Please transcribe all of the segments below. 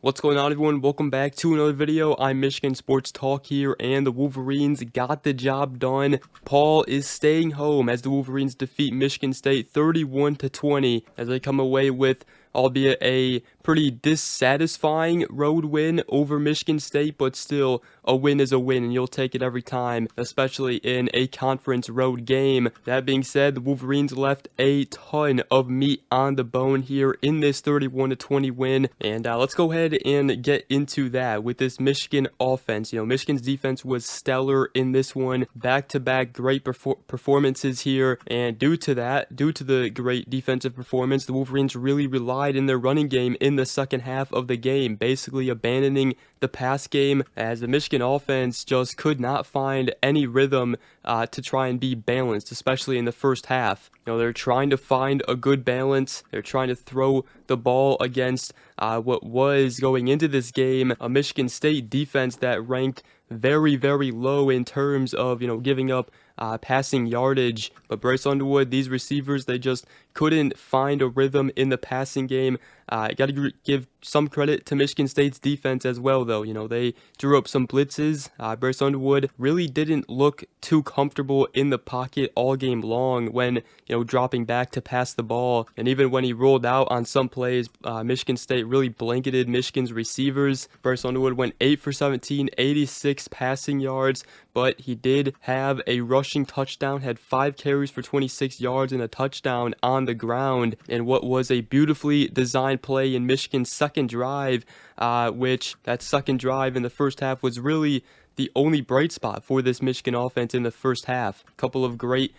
What's going on, everyone? Welcome back to another video. I'm Michigan Sports Talk here, and the Wolverines got the job done. Paul is staying home as the Wolverines defeat Michigan State 31-20 as they come away with, albeit a pretty dissatisfying road win over Michigan State, but still a win is a win, and you'll take it every time, especially in a conference road game. That being said, the Wolverines left a ton of meat on the bone here in this 31-20 win, and let's go ahead and get into that with this Michigan offense. Michigan's defense was stellar in this one, back-to-back great performances here, and due to the great defensive performance, the Wolverines really relied in their running game in the second half of the game, basically abandoning the pass game as the Michigan offense just could not find any rhythm to try and be balanced, especially in the first half. They're trying to find a good balance. They're trying to throw the ball against what was going into this game a Michigan State defense that ranked very, very low in terms of, giving up passing yardage. But Bryce Underwood, these receivers, they just couldn't find a rhythm in the passing game. Got to give some credit to Michigan State's defense as well, though. They drew up some blitzes. Bryce Underwood really didn't look too comfortable in the pocket all game long when, dropping back to pass the ball. And even when he rolled out on some plays, Michigan State really blanketed Michigan's receivers. Bryce Underwood went 8 for 17, 86 passing yards, but he did have a rushing touchdown, had 5 carries for 26 yards and a touchdown on the ground, and what was a beautifully designed play in Michigan's second drive, which that second drive in the first half was really the only bright spot for this Michigan offense in the first half. A couple of great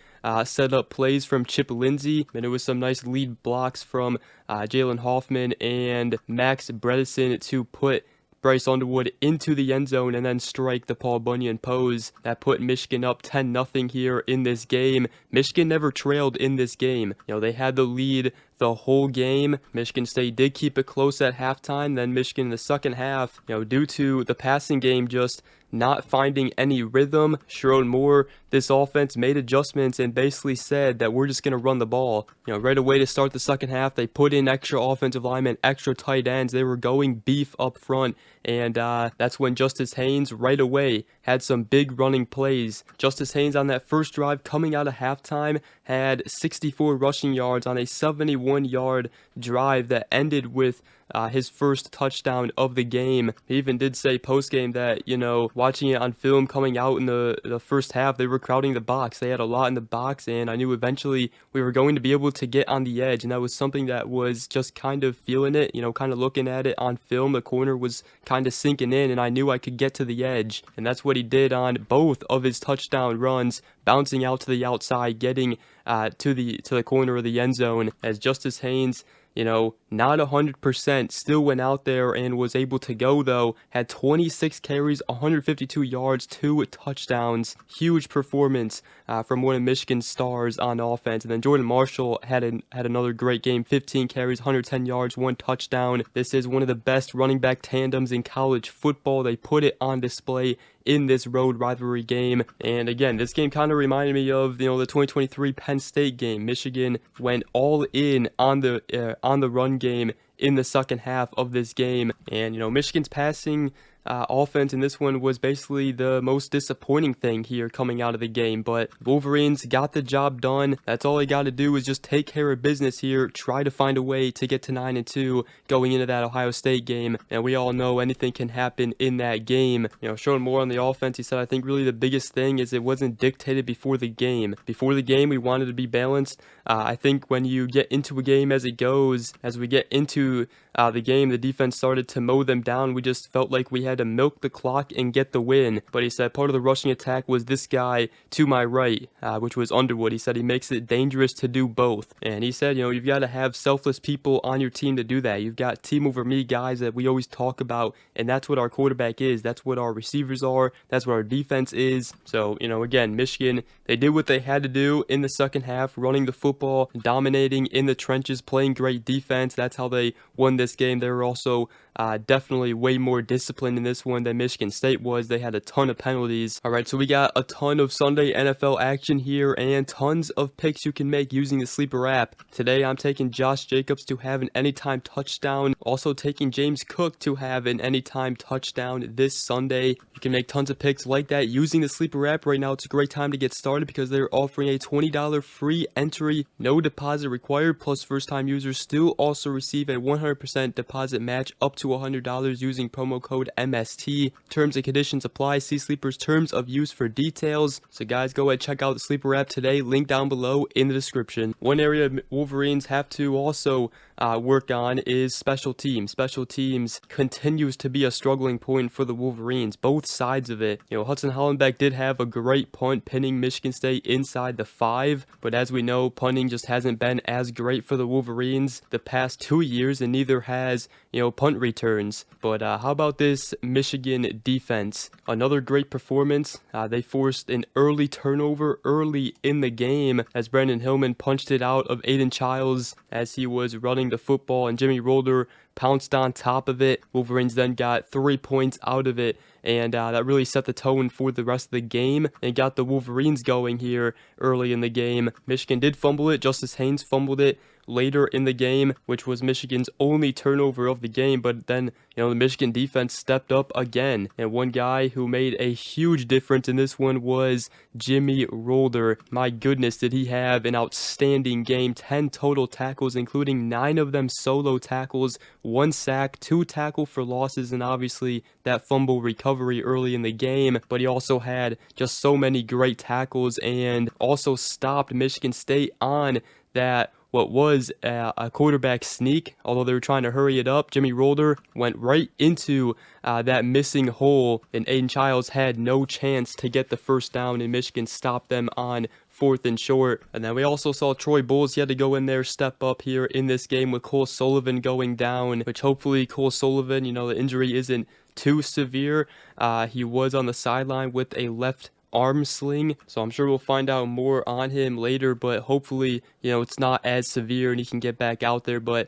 setup plays from Chip Lindsey, and it was some nice lead blocks from Jalen Hoffman and Max Bredesen to put Bryce Underwood into the end zone and then strike the Paul Bunyan pose. That put Michigan up 10-0 here in this game. Michigan never trailed in this game. They had the lead the whole game. Michigan State did keep it close at halftime. Then Michigan in the second half, due to the passing game just not finding any rhythm, Sherrod Moore, this offense made adjustments and basically said that we're just going to run the ball. Right away to start the second half, they put in extra offensive linemen, extra tight ends. They were going beef up front, and that's when Justice Haynes right away had some big running plays. Justice Haynes on that first drive coming out of halftime had 64 rushing yards on a 71-yard drive that ended with his first touchdown of the game. He even did say post-game that, watching it on film coming out in the first half, they were crowding the box. They had a lot in the box, and I knew eventually we were going to be able to get on the edge, and that was something that was just kind of feeling it, kind of looking at it on film. The corner was kind of sinking in, and I knew I could get to the edge, and that's what he did on both of his touchdown runs, bouncing out to the outside, getting to the corner of the end zone as Justice Haynes, not 100%, still went out there and was able to go, though. Had 26 carries, 152 yards, 2 touchdowns. Huge performance from one of Michigan's stars on offense. And then Jordan Marshall had another great game, 15 carries, 110 yards, 1 touchdown. This is one of the best running back tandems in college football. They put it on display in this road rivalry game. And again, this game kind of reminded me of the 2023 Penn State game. Michigan went all in on the run game in the second half of this game, and Michigan's passing offense in this one was basically the most disappointing thing here coming out of the game. But Wolverines got the job done. That's all they got to do is just take care of business here, try to find a way to get to 9-2 going into that Ohio State game, and we all know anything can happen in that game. Showing more on the offense, he said, I think really the biggest thing is it wasn't dictated before the game. Before the game, we wanted to be balanced. I think when you get into a game as it goes, as we get into the game, the defense started to mow them down. We just felt like we had to milk the clock and get the win. But he said part of the rushing attack was this guy to my right, which was Underwood. He said he makes it dangerous to do both. And he said, you've got to have selfless people on your team to do that. You've got team over me guys that we always talk about, and that's what our quarterback is. That's what our receivers are. That's what our defense is. So, again, Michigan, they did what they had to do in the second half, running the football, dominating in the trenches, playing great defense. That's how they won this game. They were also definitely way more disciplined in this one than Michigan State was. They had a ton of penalties. Alright, so we got a ton of Sunday NFL action here and tons of picks you can make using the Sleeper app. Today I'm taking Josh Jacobs to have an anytime touchdown. Also taking James Cook to have an anytime touchdown this Sunday. You can make tons of picks like that using the Sleeper app. Right now it's a great time to get started because they're offering a $20 free entry, no deposit required, plus first time users still also receive a 100% deposit match up to $100 using promo code MST. Terms and conditions apply. See Sleeper's terms of use for details. So guys, go ahead, check out the Sleeper app today. Link down below in the description. One area Wolverines have to also work on is special teams. Special teams continues to be a struggling point for the Wolverines, both sides of it. You know, Hudson Hollenbeck did have a great punt pinning Michigan State inside the 5, but as we know, punting just hasn't been as great for the Wolverines the past 2 years, and neither has, you know, punt returns. But how about this Michigan defense? Another great performance. They forced an early turnover early in the game as Brandon Hillman punched it out of Aiden Childs as he was running the football, and Jimmy Rolder pounced on top of it. Wolverines then got 3 points out of it, and that really set the tone for the rest of the game and got the Wolverines going here early in the game. Michigan did fumble it. Justice Haynes fumbled it later in the game, which was Michigan's only turnover of the game, but then, you know, the Michigan defense stepped up again, and one guy who made a huge difference in this one was Jimmy Rolder. My goodness, did he have an outstanding game. 10 total tackles, including 9 of them solo tackles, 1 sack, 2 tackle for losses, and obviously that fumble recovery early in the game. But he also had just so many great tackles and also stopped Michigan State on that what was a quarterback sneak. Although they were trying to hurry it up, Jimmy Rolder went right into that missing hole, and Aiden Childs had no chance to get the first down, and Michigan stopped them on 4th and short. And then we also saw Troy Bowles. He had to go in there, step up here in this game with Cole Sullivan going down, which hopefully Cole Sullivan, you know, the injury isn't too severe. He was on the sideline with a left arm sling, so I'm sure we'll find out more on him later, but hopefully, you know, it's not as severe and he can get back out there. But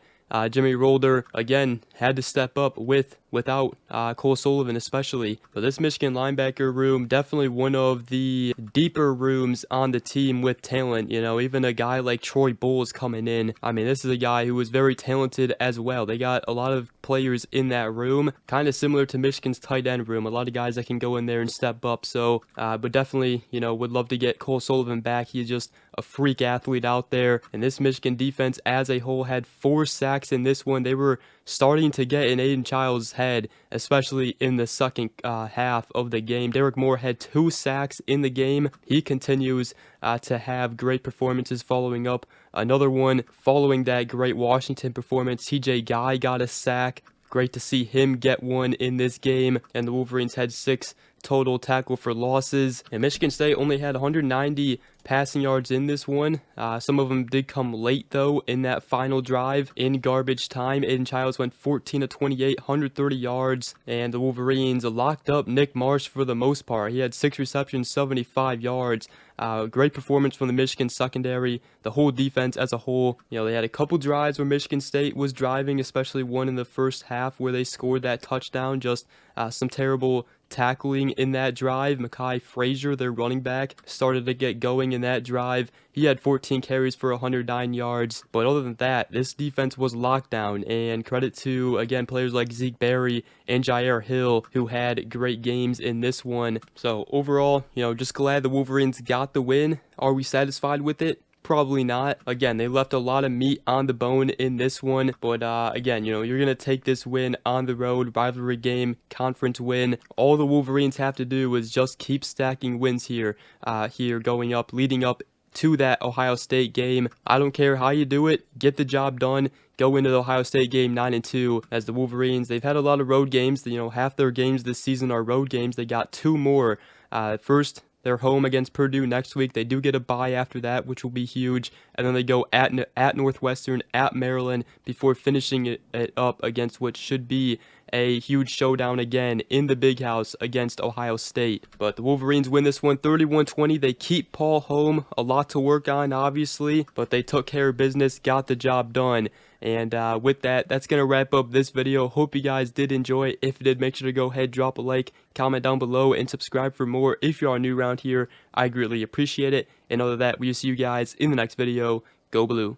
Jimmy Rolder again had to step up without Cole Sullivan especially. But this Michigan linebacker room, definitely one of the deeper rooms on the team with talent. You know, even a guy like Troy Bowles coming in. I mean, this is a guy who was very talented as well. They got a lot of players in that room, kind of similar to Michigan's tight end room. A lot of guys that can go in there and step up. So, but definitely, you know, would love to get Cole Sullivan back. He's just a freak athlete out there. And this Michigan defense as a whole had 4 sacks in this one. They were starting to get in Aiden Childs' head, especially in the second half of the game. Derek Moore had 2 sacks in the game. He continues to have great performances following up another one. Following that great Washington performance, TJ Guy got a sack. Great to see him get one in this game. And the Wolverines had 6 total tackle for losses. And Michigan State only had 190 passing yards in this one. Some of them did come late though in that final drive in garbage time. Aiden Childs went 14 of 28, 130 yards, and the Wolverines locked up Nick Marsh for the most part. He had 6 receptions, 75 yards. Great performance from the Michigan secondary, the whole defense as a whole. You know, they had a couple drives where Michigan State was driving, especially one in the first half where they scored that touchdown. Just some terrible tackling in that drive. Mekhi Frazier, their running back, started to get going in that drive. He had 14 carries for 109 yards. But other than that, this defense was locked down. And credit to, again, players like Zeke Berry and Jair Hill, who had great games in this one. So overall, you know, just glad the Wolverines got the win. Are we satisfied with it? Probably not. Again, they left a lot of meat on the bone in this one, but again, you know, you're gonna take this win on the road, rivalry game, conference win. All the Wolverines have to do is just keep stacking wins here going up, leading up to that Ohio State game. I don't care how you do it, get the job done. Go into the Ohio State game 9-2. As the Wolverines, they've had a lot of road games. You know, half their games this season are road games. They got 2 more. First, they're home against Purdue next week. They do get a bye after that, which will be huge. And then they go at Northwestern, at Maryland, before finishing it up against what should be a huge showdown again in the big house against Ohio State. But the Wolverines win this one 31-20. They keep Paul home. A lot to work on, obviously, but they took care of business, got the job done. And with that, that's going to wrap up this video. Hope you guys did enjoy. If you did, make sure to go ahead, drop a like, comment down below, and subscribe for more. If you are new around here, I greatly appreciate it. And other than that, we will see you guys in the next video. Go Blue.